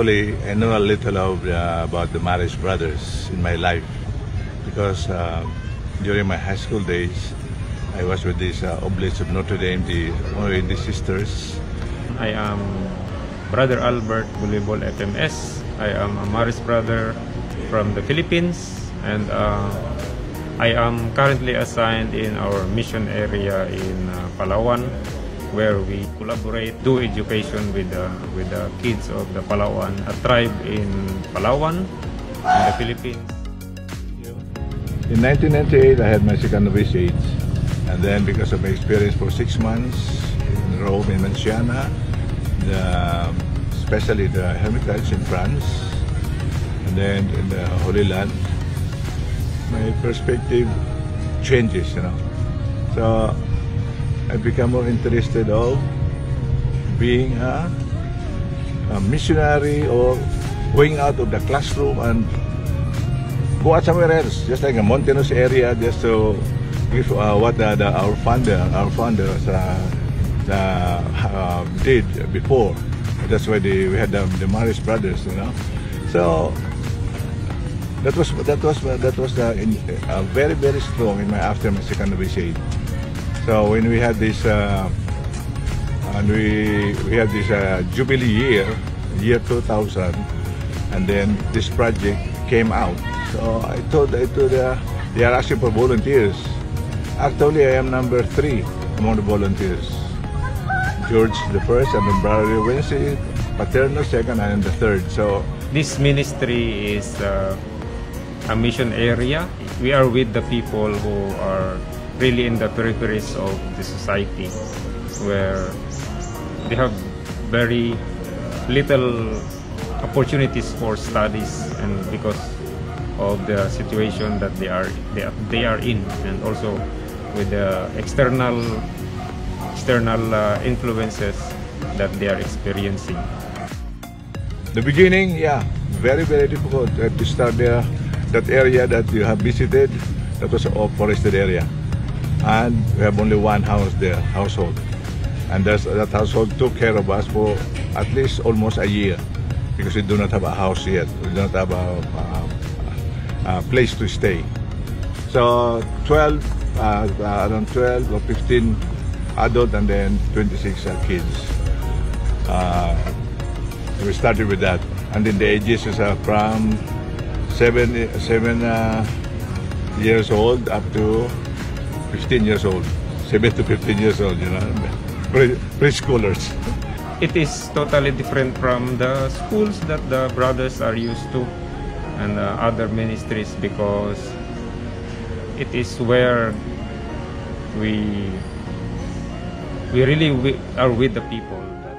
Actually, I know a little of about the Maris brothers in my life because during my high school days, I was with these Oblates of Notre Dame, the sisters. I am Brother Albert Bulibol FMS. I am a Maris brother from the Philippines, and I am currently assigned in our mission area in Palawan, where we collaborate, do education with the kids of the Palawan, a tribe in Palawan, in the Philippines. In 1998, I had my second novitiate, and then because of my experience for 6 months in Rome, in Manciana, especially the Hermitage in France, and then in the Holy Land, my perspective changes, you know. So I become more interested of being a missionary or going out of the classroom and go out somewhere else, just like a mountainous area, just to give what our founders did before. That's why we had the Maris brothers, you know. So that was very, very strong in after my second novitiate. So when we had this, Jubilee year 2000, and then this project came out. So I told they are asking for volunteers. Actually, I am number 3 among the volunteers. George the first, and then Brother Wednesday, Paterno second, and the third. So this ministry is a mission area. We are with the people who are really in the peripheries of the society, where they have very little opportunities for studies, and because of the situation that they are in, and also with the external influences that they are experiencing. The beginning, yeah, very, very difficult to start there. That area that you have visited, that was a forested area. And we have only one house there, household. And that household took care of us for at least almost a year, because we do not have a house yet. We do not have a place to stay. So around 12 or 15 adult, and then 26 kids. We started with that. And then the ages is from 7 years old up to 15 years old, 7 to 15 years old, you know, preschoolers. It is totally different from the schools that the brothers are used to and other ministries, because it is where we really are with the people, that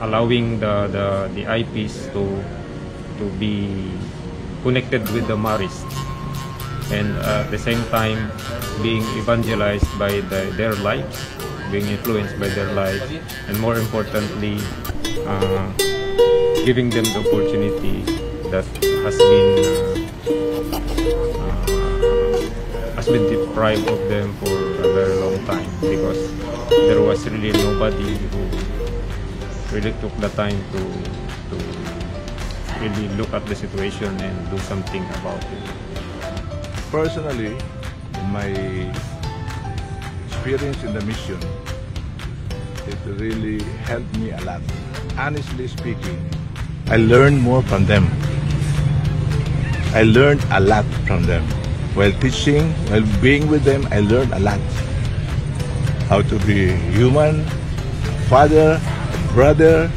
allowing the IPs to be connected with the Maris, and at the same time being evangelized by their lives, being influenced by their lives, and more importantly, giving them the opportunity that has been deprived of them for a very long time, because there was really nobody who really took the time to really look at the situation and do something about it. Personally, in my experience in the mission, it really helped me a lot. Honestly speaking, I learned more from them. I learned a lot from them. While teaching, while being with them, I learned a lot. How to be human, father, brother,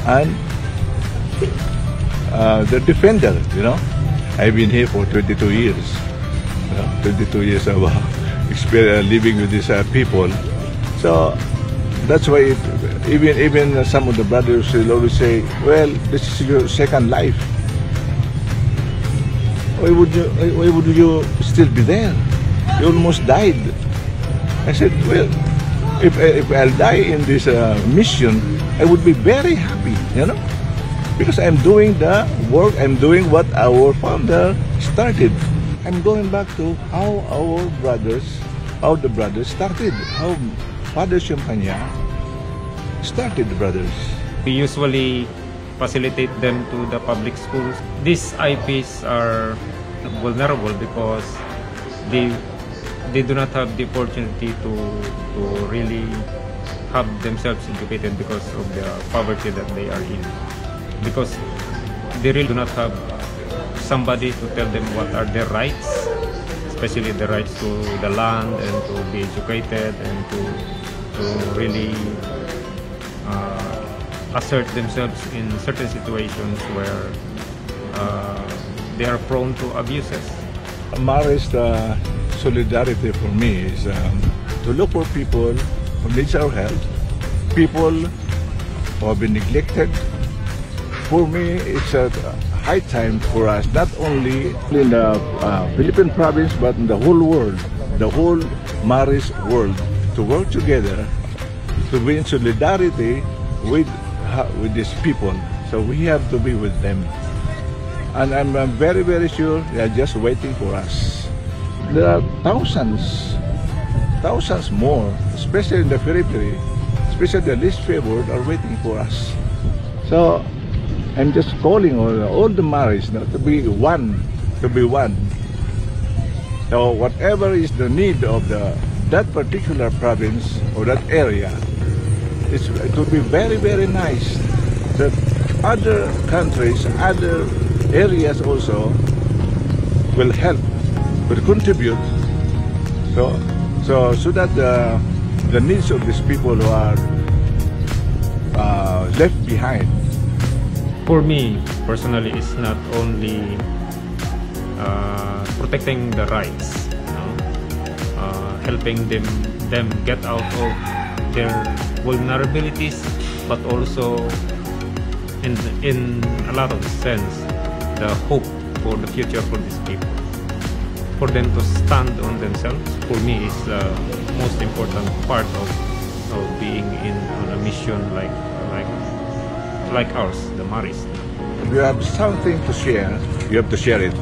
and the defender, you know. I've been here for 22 years. 22 years of experience living with these people. So that's why even some of the brothers will always say, well, this is your second life. Why would you still be there? You almost died. I said, well, if I'll die in this mission, I would be very happy, you know, because I'm doing the work, I'm doing what our founder started. I'm going back to how the brothers started, how Father Champagnat started the brothers. We usually facilitate them to the public schools. These IPs are vulnerable because they do not have the opportunity to really have themselves educated because of the poverty that they are in. Because they really do not have somebody to tell them what are their rights, especially the rights to the land and to be educated and to really assert themselves in certain situations where they are prone to abuses. Maris, the solidarity for me is to look for people who needs our help, people who have been neglected. For me, it's a high time for us, not only in the Philippine province, but in the whole world, the whole Maris world, to work together, to be in solidarity with these people. So we have to be with them. And I'm very, very sure they are just waiting for us. There are thousands more, especially in the periphery, especially the least favored, are waiting for us. So I'm just calling on all the Maris to be one, So whatever is the need of that particular province or that area, it would be very, very nice that other countries, other areas also will help, will contribute, so that the needs of these people who are left behind. For me, personally, it's not only protecting the rights, helping them get out of their vulnerabilities, but also in a lot of sense, the hope for the future for these people. For them to stand on themselves, for me, is the most important part of being on a mission like ours, the Maris. If you have something to share, you have to share it.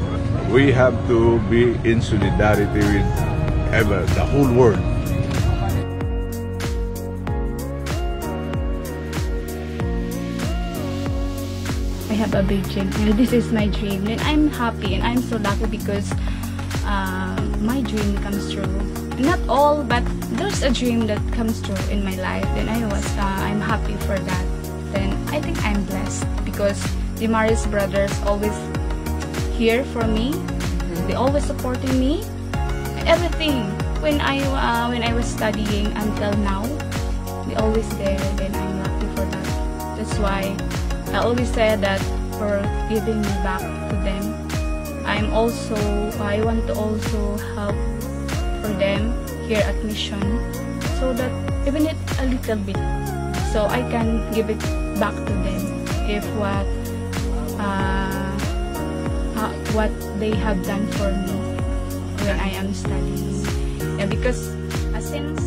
We have to be in solidarity with the whole world. I have a big dream, and this is my dream, and I'm happy and I'm so lucky because my dream comes true. Not all, but there's a dream that comes true in my life, and I'm happy for that. Then I think I'm blessed because the Maris brothers always here for me. They always supporting me. Everything when I was studying until now, they always there, and I'm lucky for that. That's why I always say that for giving me back to them. I want to also help for them here at Mission, so that even it a little bit, so I can give it back to them if what they have done for me when I am studying. Yeah, because since